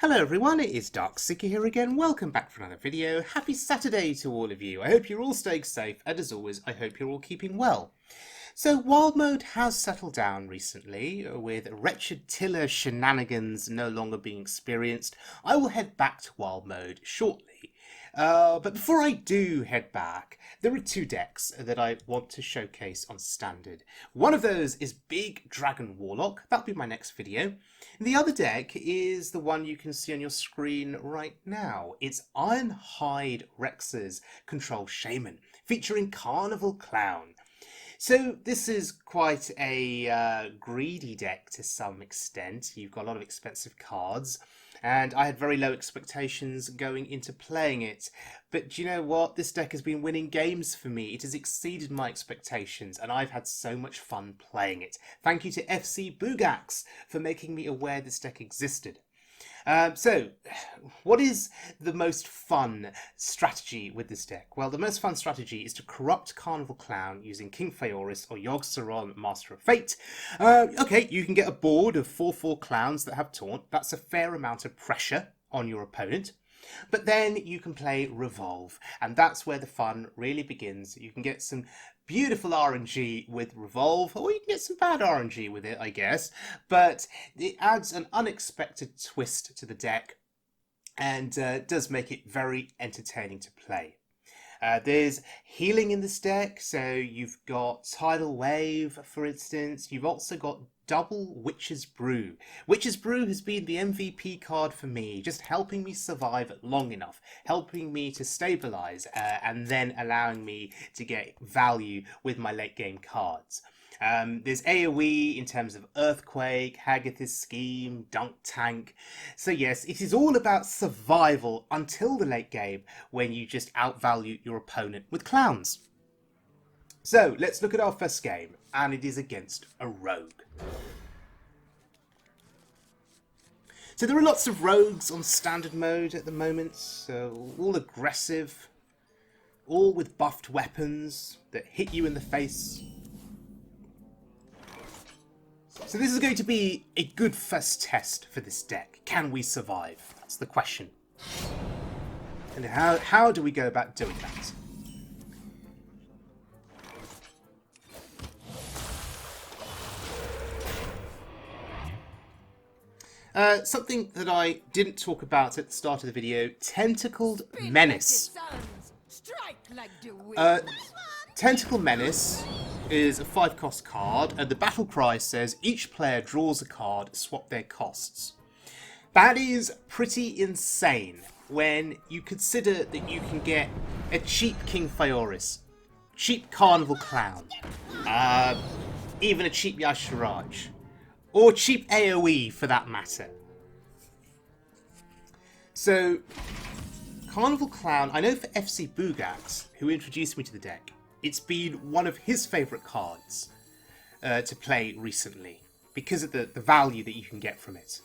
Hello everyone, it is Darkseeker here again. Welcome back for another video. Happy Saturday to all of you. I hope you're all staying safe, and as always, I hope you're all keeping well. So Wild Mode has settled down recently, with wretched tiller shenanigans no longer being experienced. I will head back to Wild Mode shortly. But before I do head back, there are two decks that I want to showcase on Standard. One of those is Big Dragon Warlock. That'll be my next video. And the other deck is the one you can see on your screen right now. It's IronHideRex's Control Shaman, featuring Carnival Clown. So this is quite a greedy deck to some extent. You've got a lot of expensive cards, and I had very low expectations going into playing it. But do you know what? This deck has been winning games for me. It has exceeded my expectations, and I've had so much fun playing it. Thank you to FC Boogax for making me aware this deck existed. So, what is the most fun strategy with this deck? Well, the most fun strategy is to corrupt Carnival Clown using King Feoris or Yogg-Saron, Master of Fate. Okay, you can get a board of 4/4 clowns that have taunt. That's a fair amount of pressure on your opponent. But then you can play Revolve, and that's where the fun really begins. You can get some beautiful RNG with Revolve, or you can get some bad RNG with it, I guess. But it adds an unexpected twist to the deck, and does make it very entertaining to play. There's healing in this deck, so you've got Tidal Wave, for instance. You've also got double Witch's Brew. Witch's Brew has been the MVP card for me, just helping me survive long enough, helping me to stabilize, and then allowing me to get value with my late game cards. There's AoE in terms of Earthquake, Hagatha's Scheme, Dunk Tank. So yes, it is all about survival until the late game, when you just outvalue your opponent with clowns. So let's look at our first game, and it is against a rogue. So there are lots of rogues on Standard mode at the moment, so all aggressive, all with buffed weapons that hit you in the face. So this is going to be a good first test for this deck. Can we survive? That's the question. And how do we go about doing that? Something that I didn't talk about at the start of the video, Tentacled Menace. Tentacled Menace is a 5-cost card, and the battle cry says each player draws a card, swap their costs. That is pretty insane when you consider that you can get a cheap King Feoris, cheap Carnival Clown, even a cheap Yashiraj, or cheap AoE for that matter. So, Carnival Clown, I know for FC Boogax, who introduced me to the deck, it's been one of his favourite cards to play recently, because of the value that you can get from it.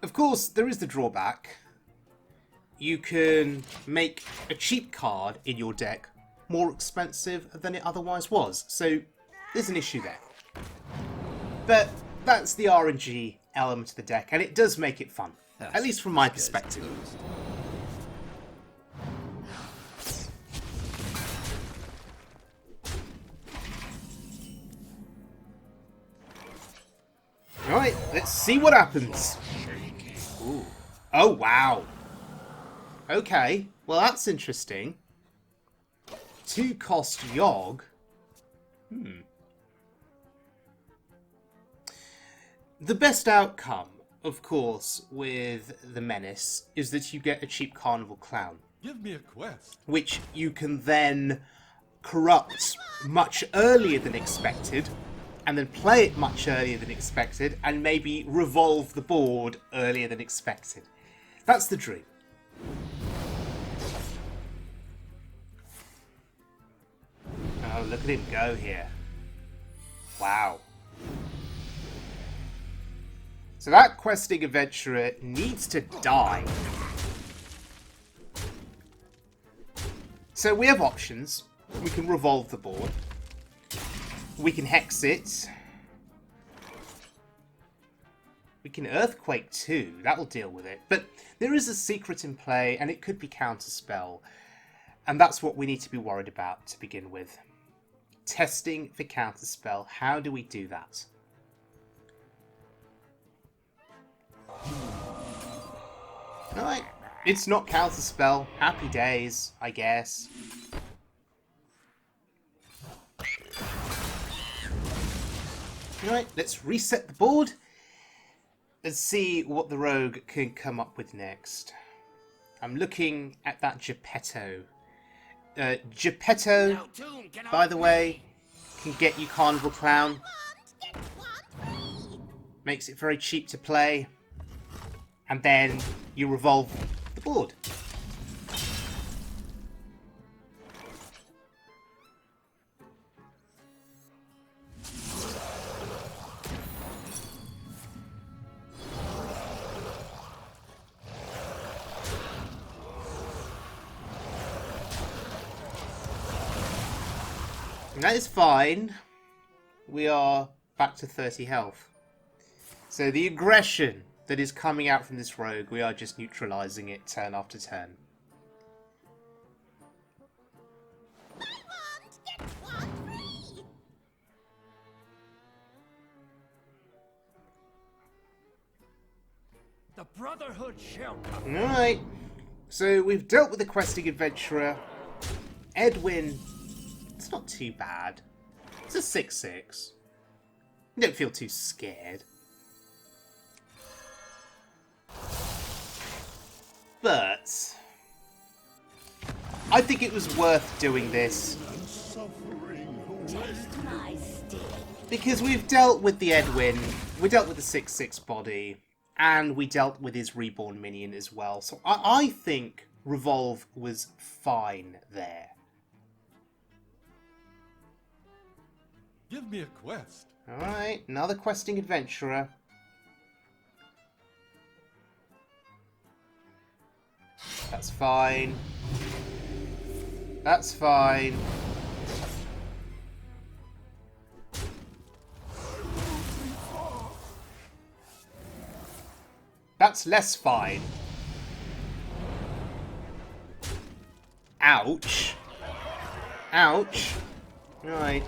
Of course, there is the drawback. You can make a cheap card in your deck more expensive than it otherwise was, so there's an issue there. But that's the RNG element of the deck, and it does make it fun, at least from my perspective. Alright, let's see what happens. Ooh. Oh, wow. Okay, well that's interesting. 2-cost Yogg. The best outcome, of course, with the Menace is that you get a cheap Carnival Clown. Give me a quest. Which you can then corrupt much earlier than expected, and then play it much earlier than expected, and maybe revolve the board earlier than expected. That's the dream. Oh, look at him go here. Wow. So that questing adventurer needs to die. So we have options. We can revolve the board. We can hex it. We can Earthquake too. That'll deal with it. But there is a secret in play, and it could be Counterspell. And that's what we need to be worried about to begin with. Testing for Counterspell. How do we do that? Alright. It's not Counterspell. Happy days, I guess. Alright, let's reset the board. Let's see what the rogue can come up with next. I'm looking at that Geppetto. Geppetto, by the way, can get you Carnival Clown. Makes it very cheap to play. And then you revolve the board. And that is fine. We are back to 30 health. So the aggression that is coming out from this rogue, we are just neutralising it turn after turn. The Brotherhood shall come. Alright. So we've dealt with the questing adventurer. Edwin, it's not too bad. It's a 6/6. You don't feel too scared. But I think it was worth doing this because we've dealt with the Edwin, we dealt with the 6/6 body, and we dealt with his reborn minion as well. So I think Revolve was fine there. Give me a quest. Alright, another questing adventurer. That's fine. That's fine. That's less fine. Ouch. Ouch. Right.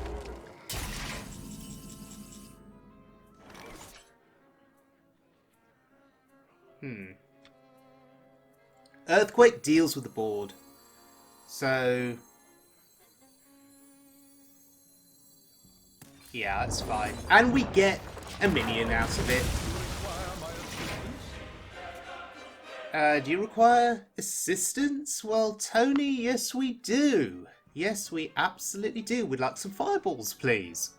Earthquake deals with the board. So yeah, that's fine. And we get a minion out of it. Do you require assistance? Well, Tony, yes we do. Yes, we absolutely do. We'd like some fireballs, please.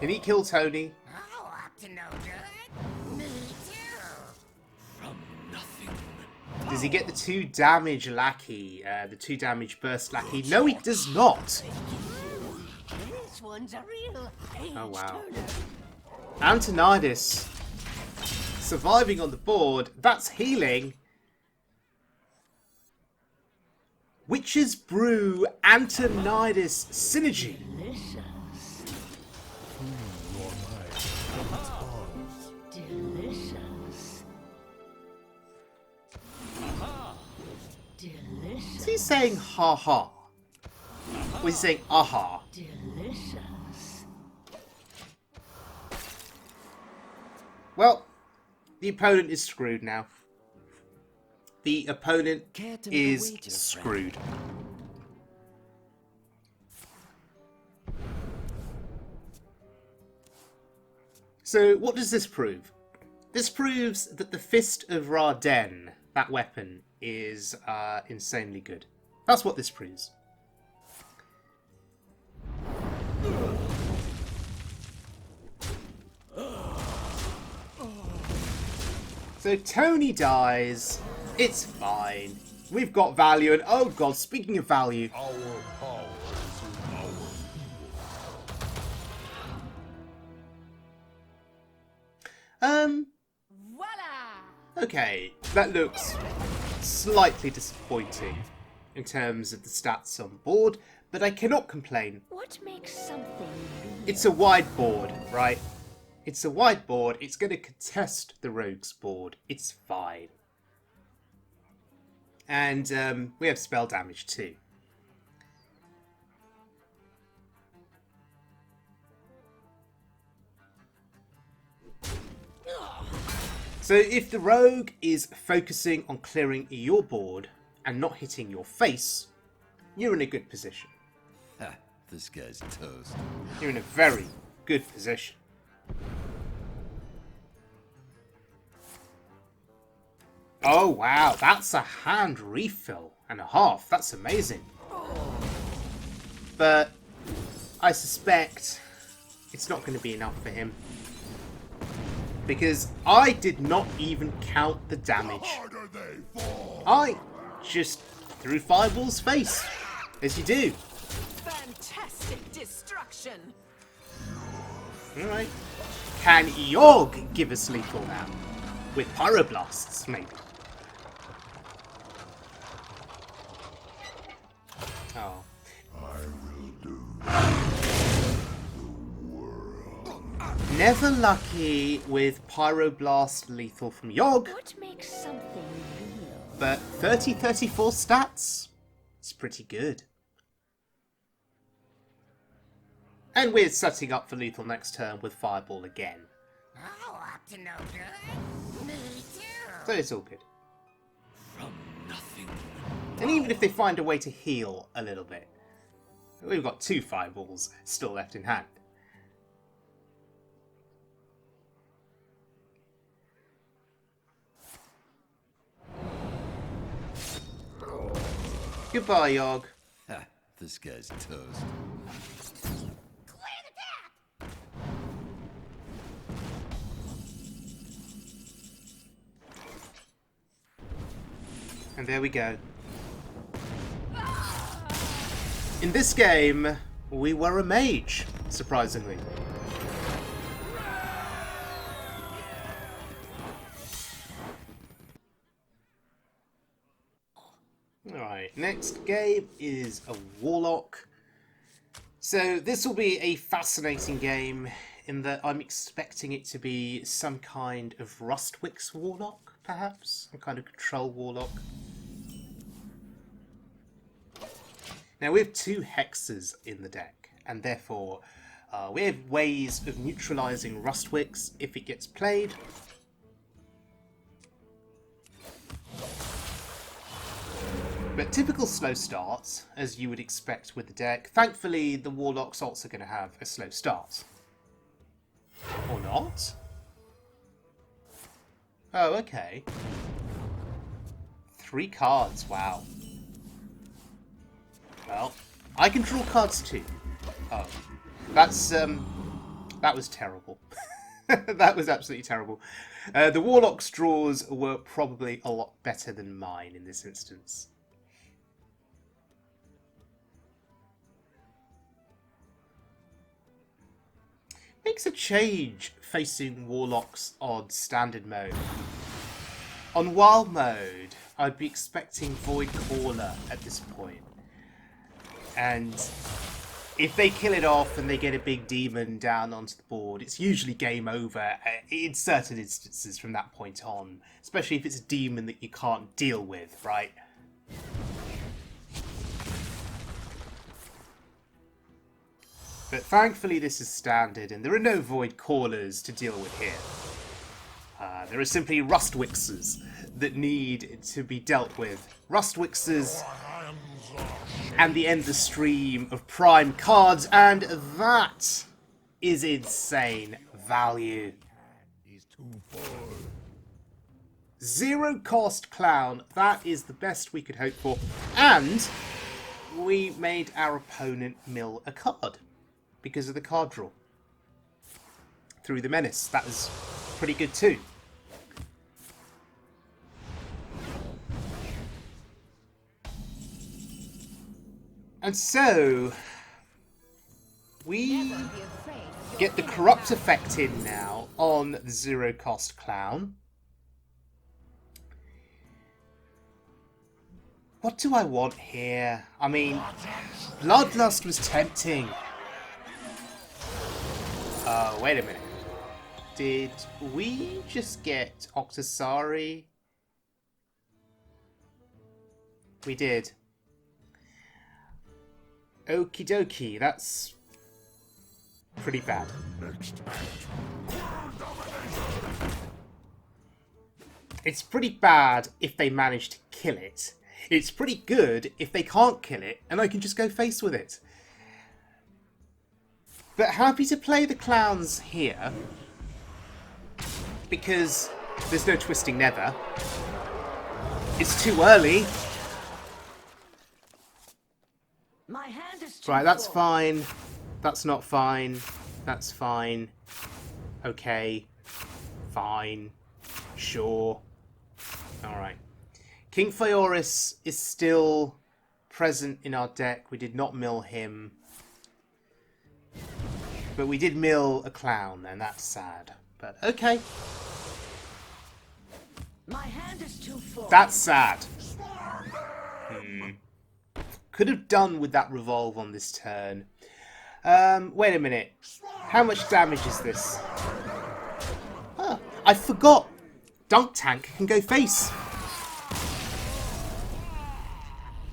Can he kill Tony? Oh, up to no good. Me too. From nothing. Does he get the 2 damage lackey? The 2 damage burst lackey? No, he does not. This one's a real Oh, wow. turner. Antonidas surviving on the board. That's healing. Witch's Brew Antonidas synergy. Delicious. Delicious. Is he saying ha ha? Or is he saying aha? Delicious. Well, the opponent is screwed now. The opponent Care to make a is wager, screwed. So, what does this prove? This proves that the Fist of Ra-Den, that weapon, is insanely good. That's what this proves. So Tony dies. It's fine. We've got value, and oh god, speaking of value, Our power to our Voila! okay, that looks slightly disappointing in terms of the stats on board, but I cannot complain. What makes something real? It's a wide board, right? It's a wide board. It's going to contest the rogue's board. It's fine. And we have spell damage too. So if the rogue is focusing on clearing your board and not hitting your face, you're in a good position. Ha, this guy's toast. You're in a very good position. Oh wow, that's a hand refill and a half. That's amazing. But I suspect it's not going to be enough for him. Because I did not even count the damage. I just threw Fireball's face, as you do. Fantastic destruction. Alright. Can Yorg give us lethal now? With Pyroblasts, maybe. Oh. Never lucky with Pyroblast lethal from Yogg, What makes something real? but 30-34 stats? It's pretty good. And we're setting up for lethal next turn with Fireball again. Oh, up to no good. Me too. So it's all good. From nothing. And even if they find a way to heal a little bit, we've got 2 Fireballs still left in hand. Goodbye, Yogg. Ha, this guy's toast. Clear the path. And there we go. In this game, we were a mage, surprisingly. Alright, next game is a Warlock. So this will be a fascinating game in that I'm expecting it to be some kind of Rustwix Warlock, perhaps? Some kind of control Warlock. Now we have 2 hexes in the deck, and therefore we have ways of neutralising Rustwix if it gets played. But typical slow starts, as you would expect with the deck. Thankfully, the Warlock's also going to have a slow start. Or not? Oh, okay. 3 cards, wow. Well, I can draw cards too. Oh, that was terrible. That was absolutely terrible. The Warlock's draws were probably a lot better than mine in this instance. Makes a change facing Warlock's odd standard mode. On wild mode, I'd be expecting Void Caller at this point. And if they kill it off and they get a big demon down onto the board, it's usually game over in certain instances from that point on. Especially if it's a demon that you can't deal with, right? But thankfully this is standard and there are no Void Callers to deal with here. There are simply Rustwixes that need to be dealt with. Rustwixes and the endless stream of prime cards, and that is insane value. 0 cost Clown, that is the best we could hope for. And we made our opponent mill a card because of the card draw through the Menace. That was pretty good too. And so we get the corrupt effect in now on the 0 cost Clown. What do I want here? I mean, Bloodlust was tempting. Oh, wait a minute. Did we just get Octosari? We did. Okie dokie, that's pretty bad. It's pretty bad if they manage to kill it. It's pretty good if they can't kill it and I can just go face with it. But happy to play the clowns here because there's no twisting never. It's too early. My hand is too Right, that's full. fine. That's not fine. That's fine. Okay. Fine. Sure. Alright. King Feoris is still present in our deck. We did not mill him. But we did mill a clown, and that's sad. But okay. My hand is too full. That's sad. Could have done with that Revolve on this turn. Wait a minute. How much damage is this? Oh, I forgot. Dunk Tank can go face.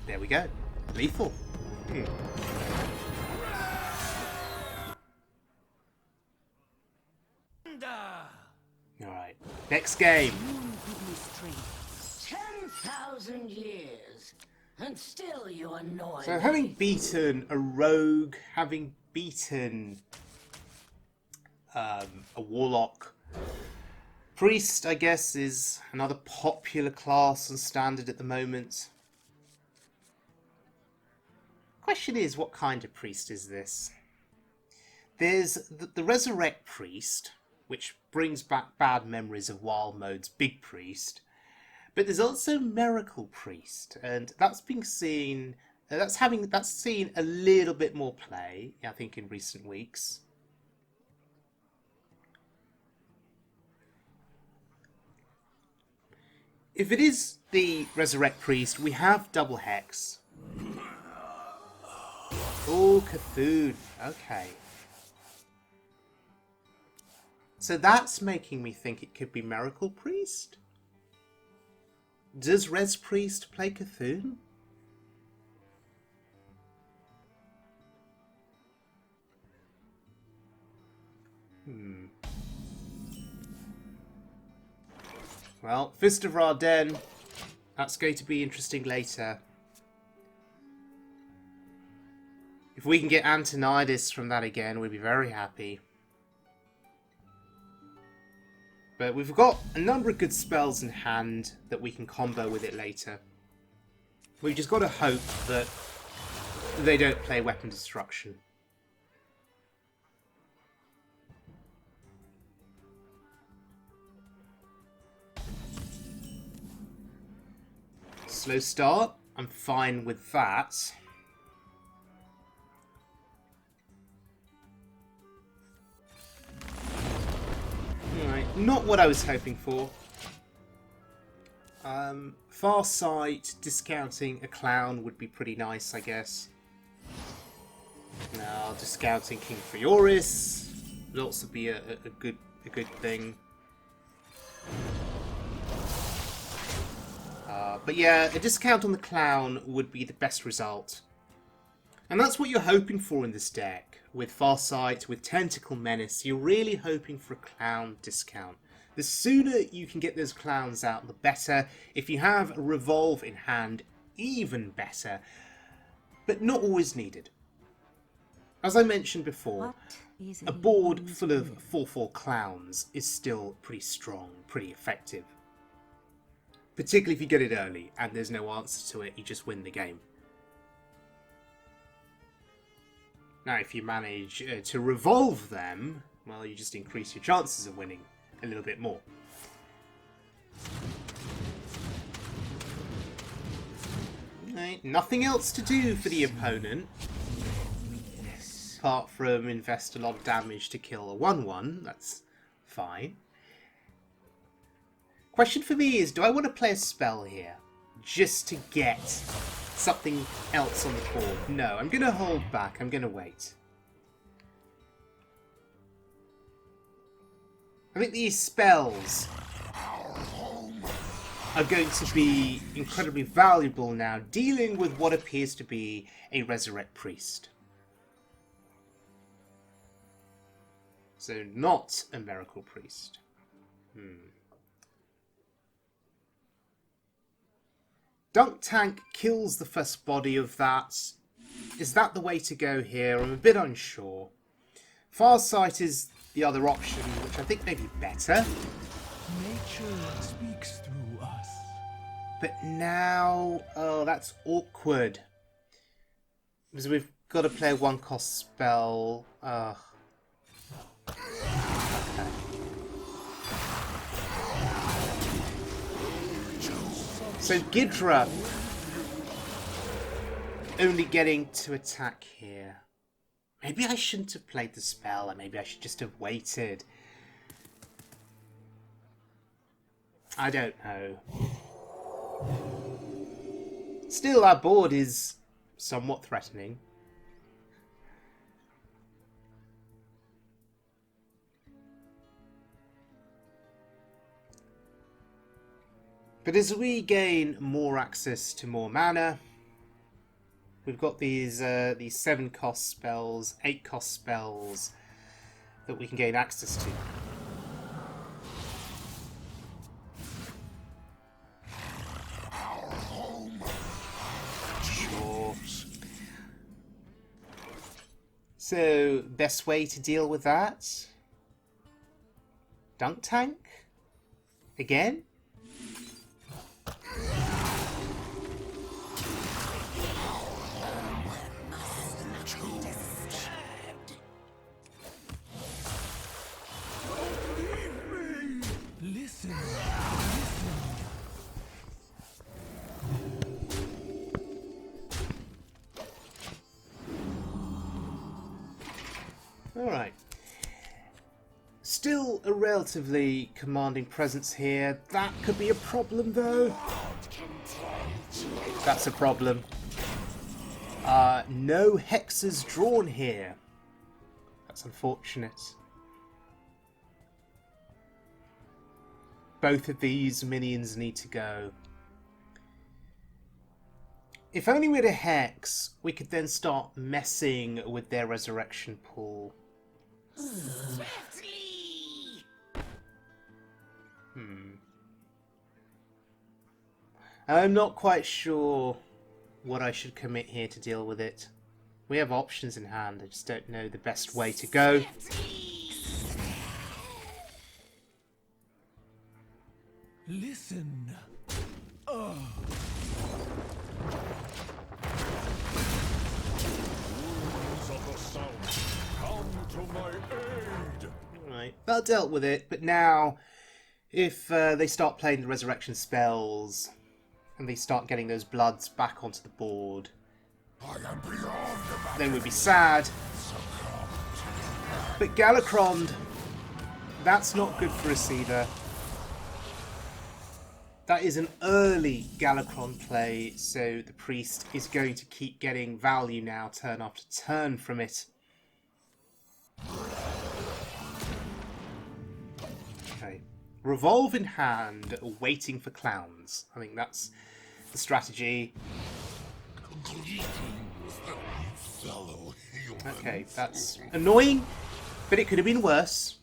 There we go. Lethal. Alright. Next game. 10,000 years, and still you annoy So me. having beaten a rogue, having beaten a warlock, priest, I guess, is another popular class and standard at the moment. Question is, what kind of priest is this? There's the Resurrect Priest, which brings back bad memories of Wild Mode's Big Priest. But there's also Miracle Priest, and that's being seen. That's seen a little bit more play, I think, in recent weeks. If it is the Resurrect Priest, we have double hex. Oh, Cthulhu. Okay. So that's making me think it could be Miracle Priest? Does Res Priest play Cthulhu? Well, Fist of Raden. That's going to be interesting later. If we can get Antonidas from that again, we'd be very happy. But we've got a number of good spells in hand that we can combo with it later. We've just got to hope that they don't play Weapon Destruction. Slow start. I'm fine with that. Alright, not what I was hoping for. Far Sight, discounting a clown would be pretty nice, I guess. Now, discounting King Feoris would also be a good thing. But yeah, a discount on the clown would be the best result. And that's what you're hoping for in this deck. With Farsight, with Tentacle Menace, you're really hoping for a clown discount. The sooner you can get those clowns out, the better. If you have a Revolve in hand, even better. But not always needed. As I mentioned before, a board full of 4/4 clowns is still pretty strong, pretty effective. Particularly if you get it early and there's no answer to it, you just win the game. Now, if you manage to revolve them, well, you just increase your chances of winning a little bit more. Right, nothing else to do for the opponent, apart from invest a lot of damage to kill a 1/1. That's fine. Question for me is, do I want to play a spell here just to get something else on the board? No, I'm going to hold back. I'm going to wait. I think these spells are going to be incredibly valuable now, dealing with what appears to be a Resurrect Priest. So not a Miracle Priest. Dunk Tank kills the first body of that. Is that the way to go here? I'm a bit unsure. Farsight is the other option, which I think may be better. Nature speaks through us. But now... oh, that's awkward. Because we've got to play a 1-cost spell. Ugh. Okay. So Ghidra only getting to attack here. Maybe I shouldn't have played the spell, and maybe I should just have waited. I don't know. Still, our board is somewhat threatening. But as we gain more access to more mana, we've got these 7-cost spells, 8-cost spells that we can gain access to. Sure. So, best way to deal with that? Dunk Tank? Again? Listen. Alright. Still a relatively commanding presence here. That could be a problem, though. That's a problem. No hexes drawn here. That's unfortunate. Both of these minions need to go. If only we had a hex, we could then start messing with their resurrection pool. I'm not quite sure what I should commit here to deal with it. We have options in hand, I just don't know the best way to go. Listen. Right, that dealt with it, but now if they start playing the resurrection spells and they start getting those bloods back onto the board, then we'd be sad. But Galacrond, that's not good for us either. That is an early Galacrond play, so the priest is going to keep getting value now, turn after turn from it. Okay. Revolve in hand, waiting for clowns. I think that's the strategy. Okay, that's annoying, but it could have been worse.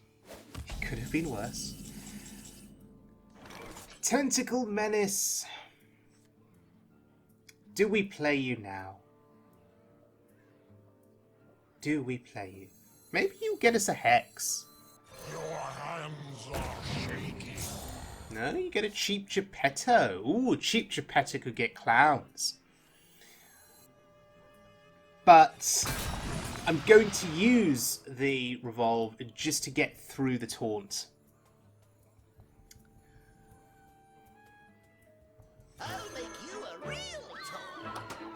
It could have been worse. Tentacled Menace. Do we play you now? Do we play you? Maybe you get us a hex. Your hands are shaking. No, you get a cheap Geppetto. Ooh, a cheap Geppetto could get clowns. But I'm going to use the Revolve just to get through the taunt. I'll make you a real toy.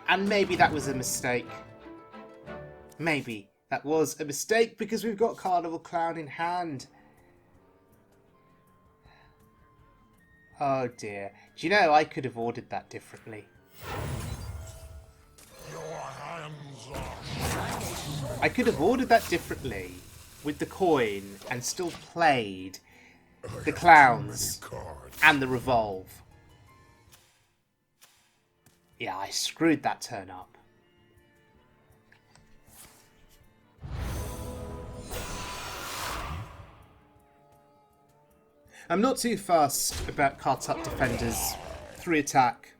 And maybe that was a mistake. Maybe that was a mistake because we've got Carnival Clown in hand. Oh dear. Do you know, I could have ordered that differently. Your hands are I could have ordered that differently with the coin and still played the clowns, Cards. and the Revolve. Yeah, I screwed that turn up. I'm not too fussed about cards up defenders. 3 attack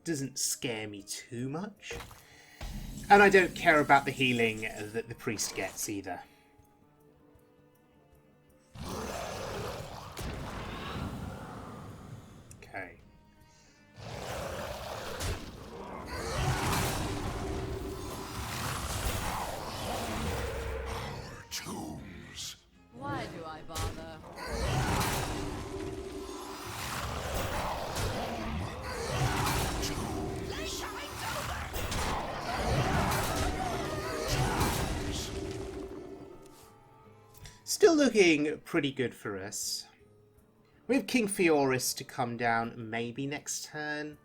doesn't scare me too much. And I don't care about the healing that the priest gets either. Okay. Tombs. Why do I bother? Still looking pretty good for us. We have King Fioris to come down maybe next turn.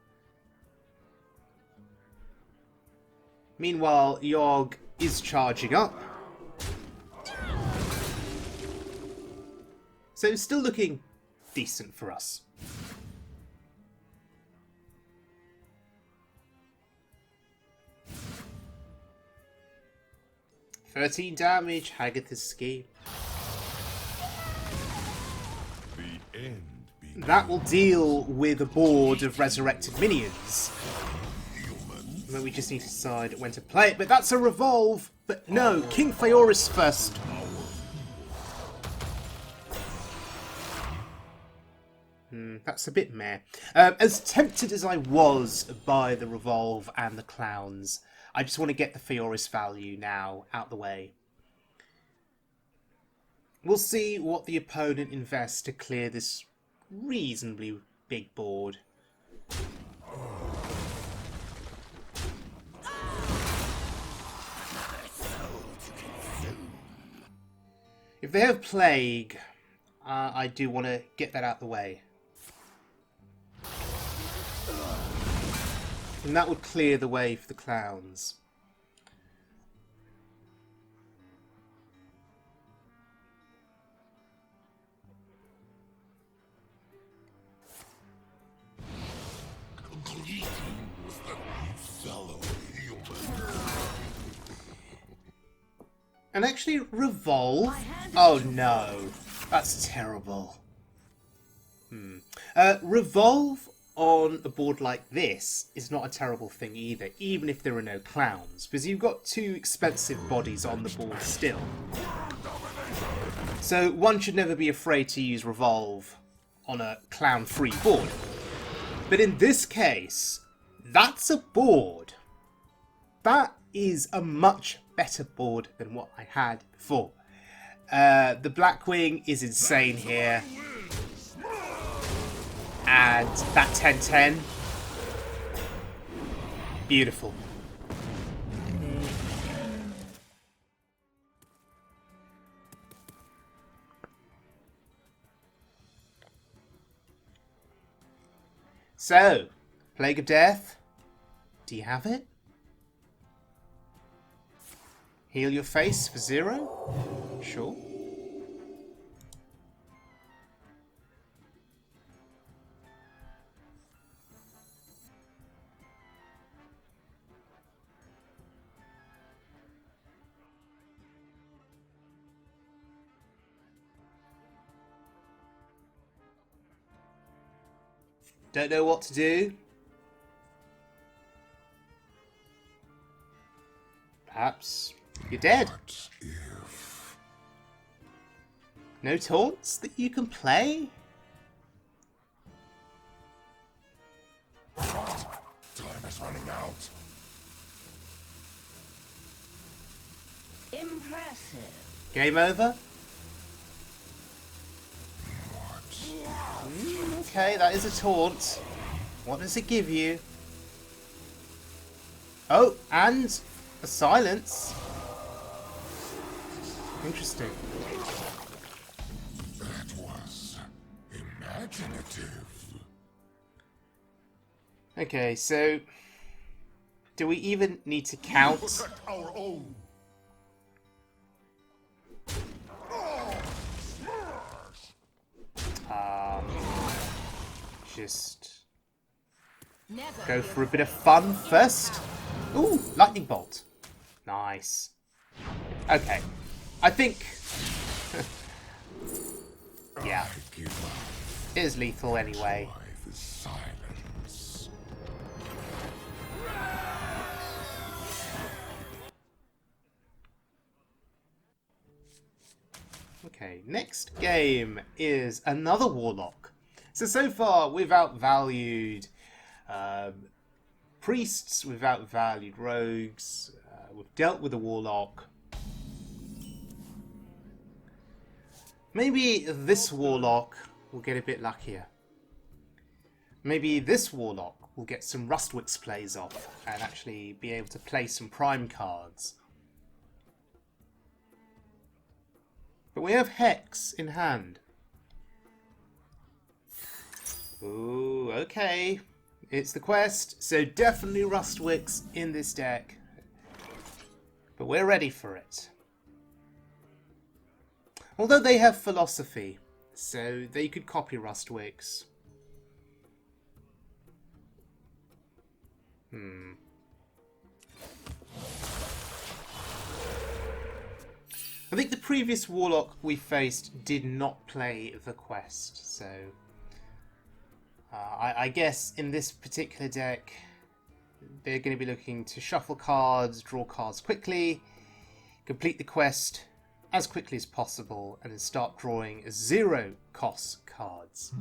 Meanwhile, Yogg is charging up. So it's still looking decent for us. "13 damage, Hagatha's scheme. The end begins. That will deal with a board of resurrected minions. And then we just need to decide when to play it. But that's a Revolve. But no, King Fioris first. That's a bit meh. As tempted as I was by the Revolve and the clowns, I just want to get the Fioris value now out the way. We'll see what the opponent invests to clear this reasonably big board. If they have Plague, I do want to get that out the way. And that would clear the way for the clowns. And actually, Revolve? Oh no, that's terrible. Revolve on a board like this is not a terrible thing either, even if there are no clowns, because you've got 2 expensive bodies on the board still. So one should never be afraid to use Revolve on a clown-free board. But in this case, that's a board. That is a much better board than what I had before. The Blackwing is insane here. And that 10-10. Beautiful. So, Plague of Death. Do you have it? Heal your face for 0? Sure. Don't know what to do? Perhaps you're dead. What if? No taunts that you can play? Time is running out. Impressive. Game over? Okay, that is a taunt. What does it give you? Oh, and a silence. Interesting. That was imaginative. Okay, so do we even need to count? Protect our own. just Never go give for a bit of fun first. Ooh, lightning bolt. Nice. Okay. I think... yeah. I give up. It is lethal anyway. Life is silence. Okay, next game is another Warlock. So far we've outvalued priests, we've outvalued rogues, we've dealt with a Warlock. Maybe this Warlock will get a bit luckier. Maybe this Warlock will get some Rustwix plays off and actually be able to play some Prime cards. But we have Hex in hand. Ooh, okay. It's the quest, so definitely Rustwix in this deck. But we're ready for it. Although they have Philosophy, so they could copy Rustwix. I think the previous Warlock we faced did not play the quest, so I guess in this particular deck they're going to be looking to shuffle cards, draw cards quickly, complete the quest as quickly as possible, and then start drawing zero-cost cards.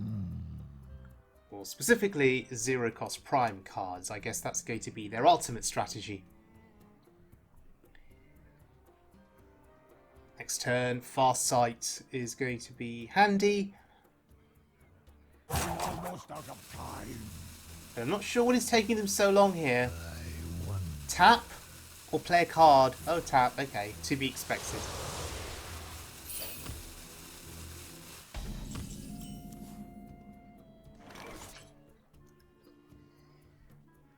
Or specifically, zero-cost Prime cards. I guess that's going to be their ultimate strategy. Next turn, Farsight is going to be handy. I'm almost out of time. But I'm not sure what is taking them so long here. Tap or play a card? Oh, tap. Okay, to be expected.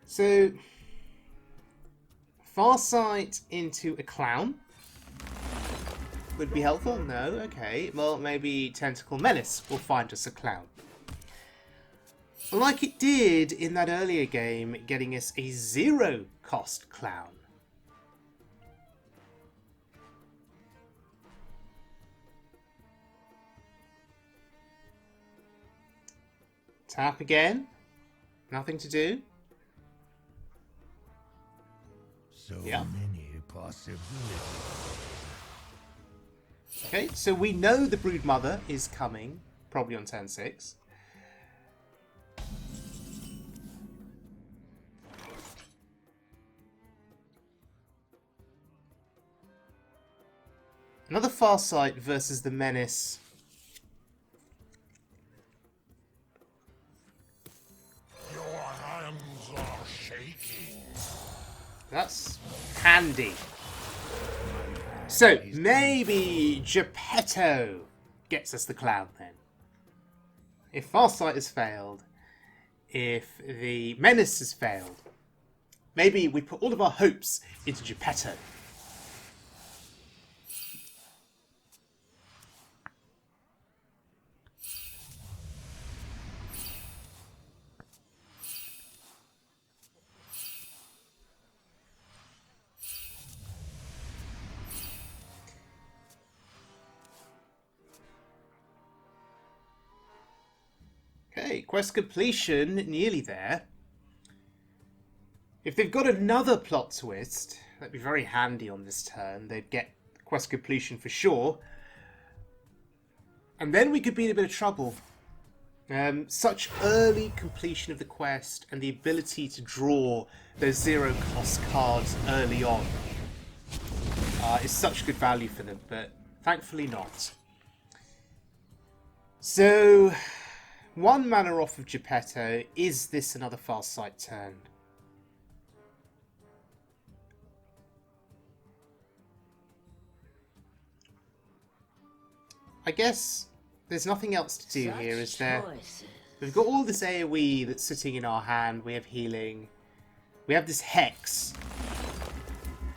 So, Farsight into a clown would be helpful. No, okay. Well, maybe Tentacled Menace will find us a clown. Like it did in that earlier game, getting us a zero-cost clown. Tap again. Nothing to do. So Yeah. many possibilities. Okay, so we know the Broodmother is coming, probably on turn 6. Another Farsight versus the Menace. Your hands are shaking. That's handy. So, maybe Geppetto gets us the clown then. If Farsight has failed, if the Menace has failed, maybe we put all of our hopes into Geppetto. Okay, quest completion, nearly there. If they've got another plot twist, that'd be very handy on this turn. They'd get quest completion for sure. And then we could be in a bit of trouble. Such early completion of the quest and the ability to draw those zero-cost cards early on is such good value for them, but thankfully not. So, one mana off of Geppetto. Is this another Farsight turn? I guess there's nothing else to do here, is there? Choices. We've got all this AoE that's sitting in our hand. We have healing. We have this Hex.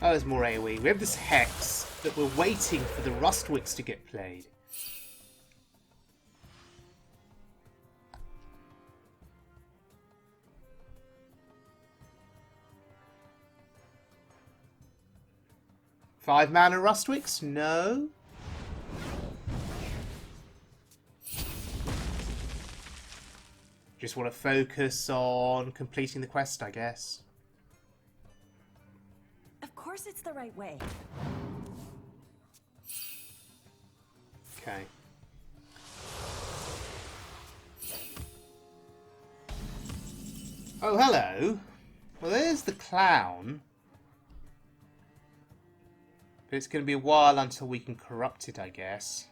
Oh, there's more AoE. We have this Hex that we're waiting for the Rustwix to get played. 5 mana Rustwicks? No. Just want to focus on completing the quest, I guess. Of course it's the right way. Okay. Oh, hello. Well, there's the clown. But it's going to be a while until we can corrupt it, I guess.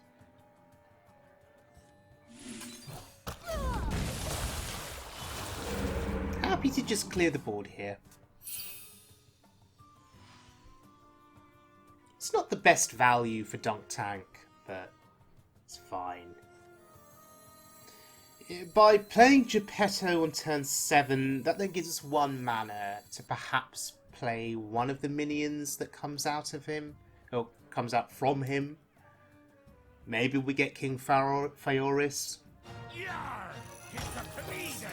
Happy to just clear the board here. It's not the best value for Dunk Tank, but it's fine. By playing Geppetto on turn 7, that then gives us 1 mana to perhaps play one of the minions that comes out of him, or comes out from him. Maybe we get King Feoris. Yar! It's a pleaser!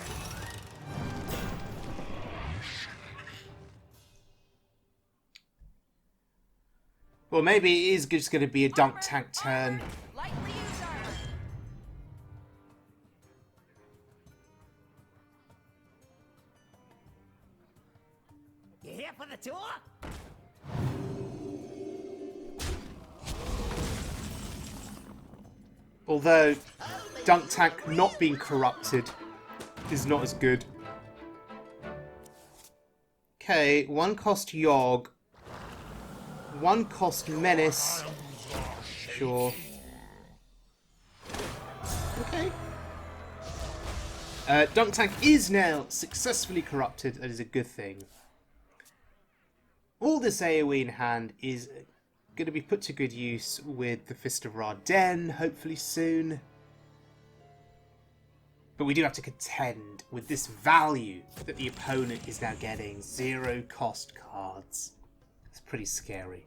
Or maybe it is just going to be a Dunk Tank turn. Lightly use armor. You here for the tour? Although, Dunk Tank not being corrupted is not as good. Okay, 1 cost Yogg. 1 cost Menace. Sure. Okay. Dunk Tank is now successfully corrupted. That is a good thing. All this AoE in hand is going to be put to good use with the Fist of Ra-Den, hopefully soon. But we do have to contend with this value that the opponent is now getting. 0 cost cards. It's pretty scary.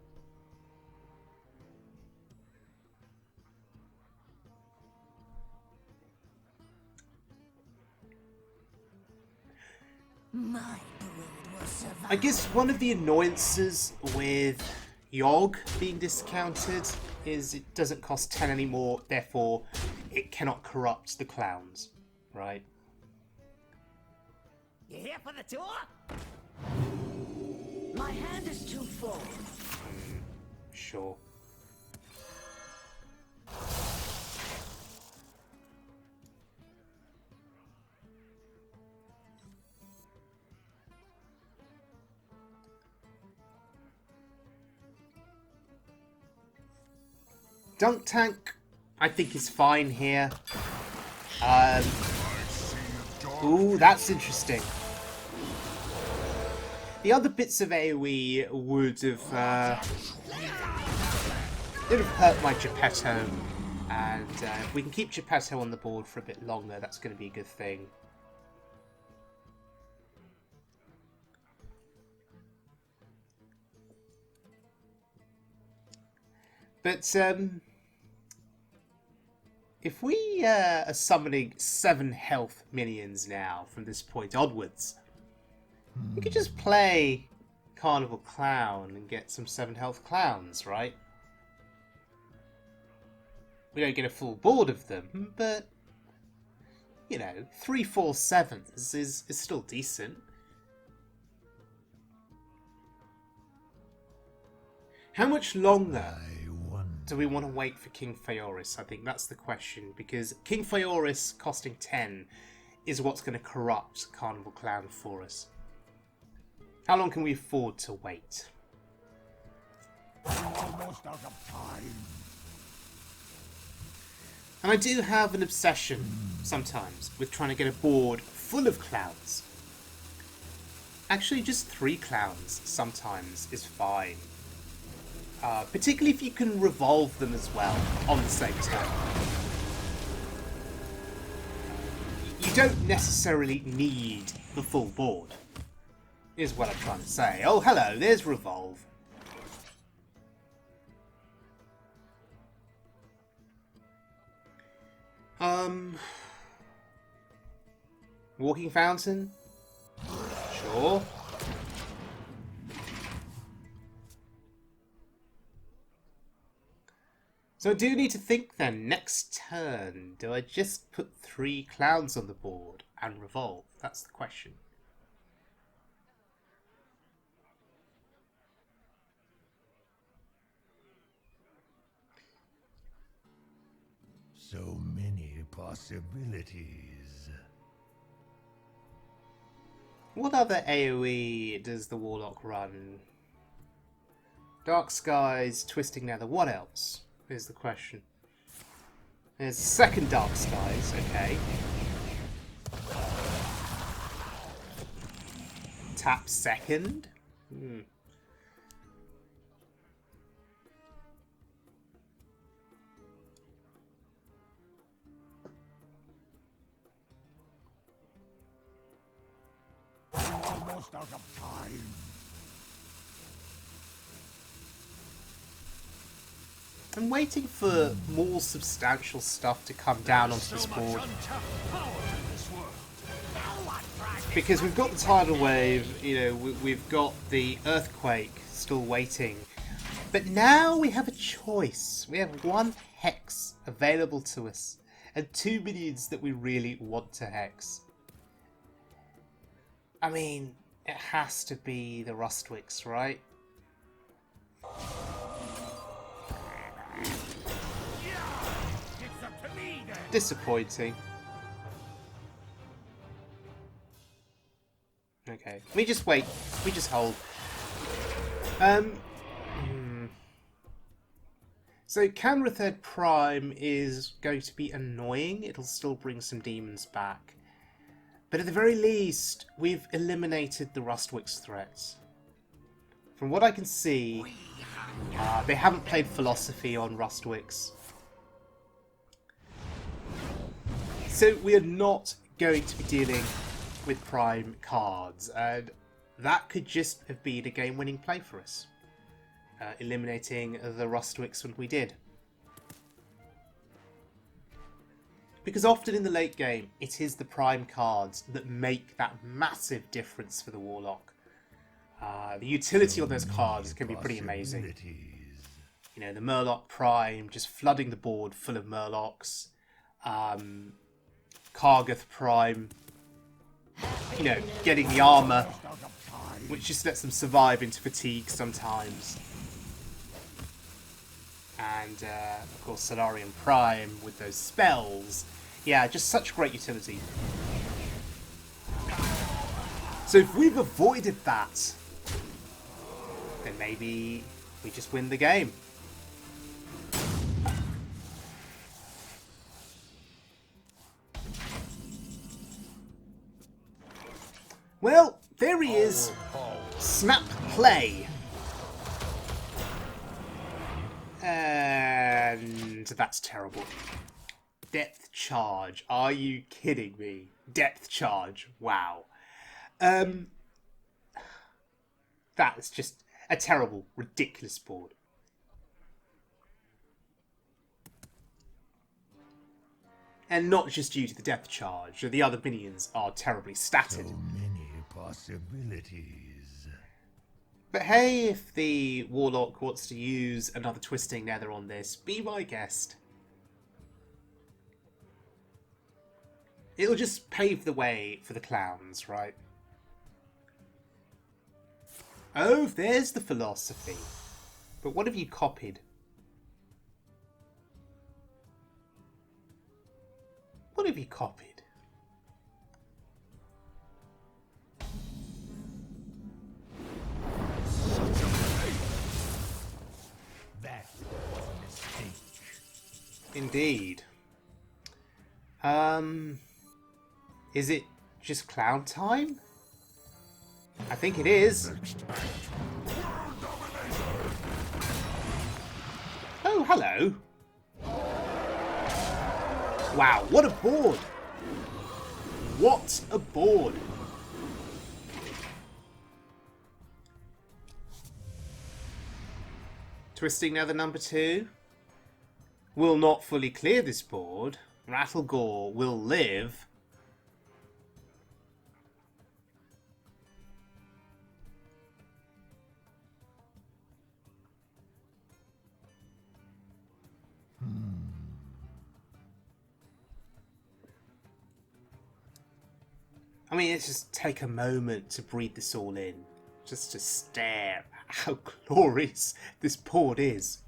My brood will survive. I guess one of the annoyances with Yogg being discounted is it doesn't cost 10 anymore, therefore it cannot corrupt the clowns, right? You here for the tour? My hand is too full. Sure. Dunk Tank, I think, is fine here. Ooh, that's interesting. The other bits of AoE would have hurt my Geppetto, and if we can keep Geppetto on the board for a bit longer, that's going to be a good thing. But if we are summoning 7 health minions now from this point onwards, we could just play Carnival Clown and get some 7 health clowns, right? We don't get a full board of them, but, you know, 3, 4, 7s is still decent. How much longer do we want to wait for King Feoris? I think that's the question, because King Feoris costing 10 is what's going to corrupt Carnival Clown for us. How long can we afford to wait? Almost out of time. And I do have an obsession, sometimes, with trying to get a board full of clowns. Actually, just 3 clowns sometimes is fine. Particularly if you can revolve them as well on the same turn. You don't necessarily need the full board, is what I'm trying to say. Oh, hello, there's Revolve. Walking Fountain? Sure. So I do need to think then, next turn, do I just put 3 clowns on the board and revolve? That's the question. So many possibilities. What other AoE does the Warlock run? Dark Skies, Twisting Nether, what else is the question? There's a second Dark Skies, okay. Tap second? Almost out of time. I'm waiting for more substantial stuff to come down onto this board. Because we've got the tidal wave, you know, we've got the earthquake still waiting. But now we have a choice. We have 1 hex available to us and 2 minions that we really want to hex. I mean, it has to be the Rustwicks, right? Disappointing. Okay, we just wait. We just hold. So Camera Third Prime is going to be annoying. It'll still bring some demons back. But at the very least, we've eliminated the Rustwicks threats. From what I can see, they haven't played Philosophy on Rustwicks. So we are not going to be dealing with Prime cards, and that could just have been a game-winning play for us. Eliminating the Rustwicks when we did. Because often in the late game, it is the Prime cards that make that massive difference for the Warlock. The utility on those cards can be pretty amazing. You know, the Murloc Prime, just flooding the board full of Murlocs. Kargath Prime, you know, getting the armour, which just lets them survive into fatigue sometimes. And, of course, Solarian Prime with those spells. Yeah, just such great utility. So if we've avoided that, then maybe we just win the game. Well, there he is. Snap play. And that's terrible. Depth charge. Are you kidding me? Depth charge. Wow. That is just a terrible, ridiculous board. And not just due to the depth charge. The other minions are terribly statted. So many possibilities. But hey, if the Warlock wants to use another Twisting Nether on this, be my guest. It'll just pave the way for the clowns, right? Oh, there's the Philosophy. But what have you copied? What have you copied? That was a mistake. Indeed. Is it just clown time? I think it is. Oh, hello. Wow, what a board! What a board! Twisting Nether number 2 will not fully clear this board. Rattlegore will live. I mean, let's just take a moment to breathe this all in. Just to stare at how glorious this board is.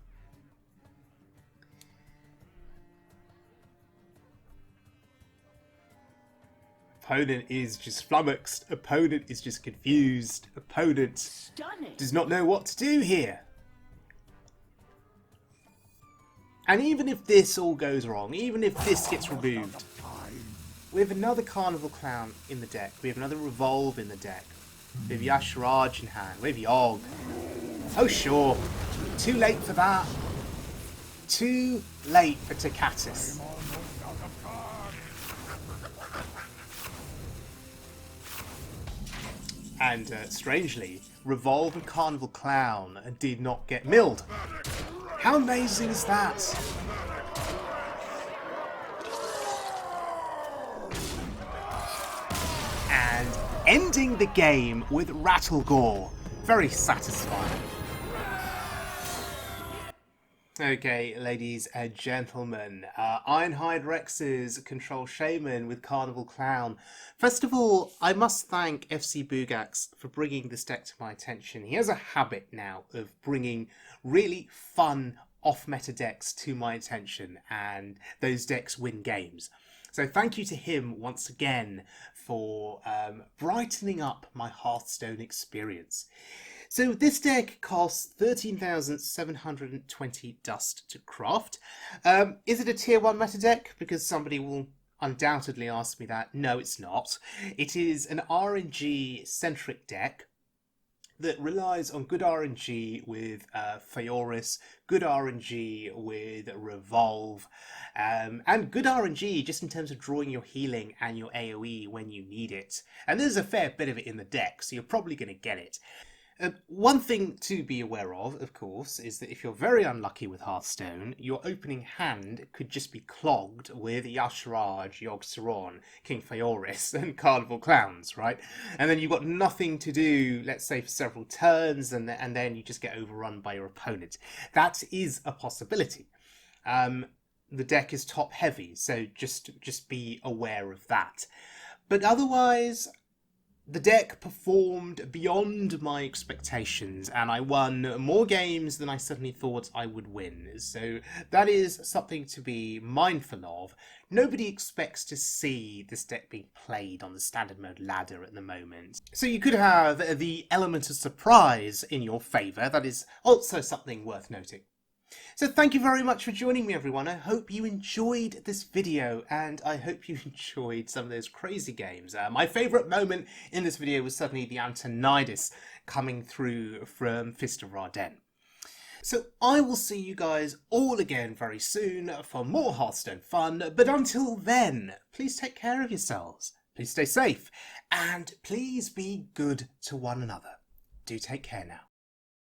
Opponent is just flummoxed. Opponent is just confused. Opponent Stunning. does not know what to do here. And even if this all goes wrong, even if this gets removed, we have another Carnival Clown in the deck. We have another Revolve in the deck. We have Yasharaj in hand. We have Yogg. Oh sure. Too late for that. Too late for Takatis. And strangely, Revolve and Carnival Clown did not get milled. How amazing is that? And ending the game with Rattlegore. Very satisfying. Okay, ladies and gentlemen, IronHideRex's Control Shaman with Carnival Clown. First of all, I must thank FC Bugax for bringing this deck to my attention. He has a habit now of bringing really fun off-meta decks to my attention, and those decks win games. So thank you to him once again for brightening up my Hearthstone experience. So this deck costs 13,720 dust to craft. Is it a tier 1 meta deck? Because somebody will undoubtedly ask me that. No, it's not. It is an RNG-centric deck that relies on good RNG with Faire, good RNG with Revolve, and good RNG just in terms of drawing your healing and your AoE when you need it. And there's a fair bit of it in the deck, so you're probably going to get it. One thing to be aware of course, is that if you're very unlucky with Hearthstone, your opening hand could just be clogged with Yasharaj, Yogg Saron, King Feoris, and Carnival Clowns, right? And then you've got nothing to do, let's say, for several turns, and then you just get overrun by your opponent. That is a possibility. The deck is top heavy, so just be aware of that. But otherwise, the deck performed beyond my expectations, and I won more games than I suddenly thought I would win. So that is something to be mindful of. Nobody expects to see this deck being played on the standard mode ladder at the moment. So you could have the element of surprise in your favour. That is also something worth noting. So thank you very much for joining me, everyone. I hope you enjoyed this video, and I hope you enjoyed some of those crazy games. My favourite moment in this video was certainly the Antonidas coming through from Fist of Raden. So I will see you guys all again very soon for more Hearthstone fun, but until then, please take care of yourselves, please stay safe, and please be good to one another. Do take care now.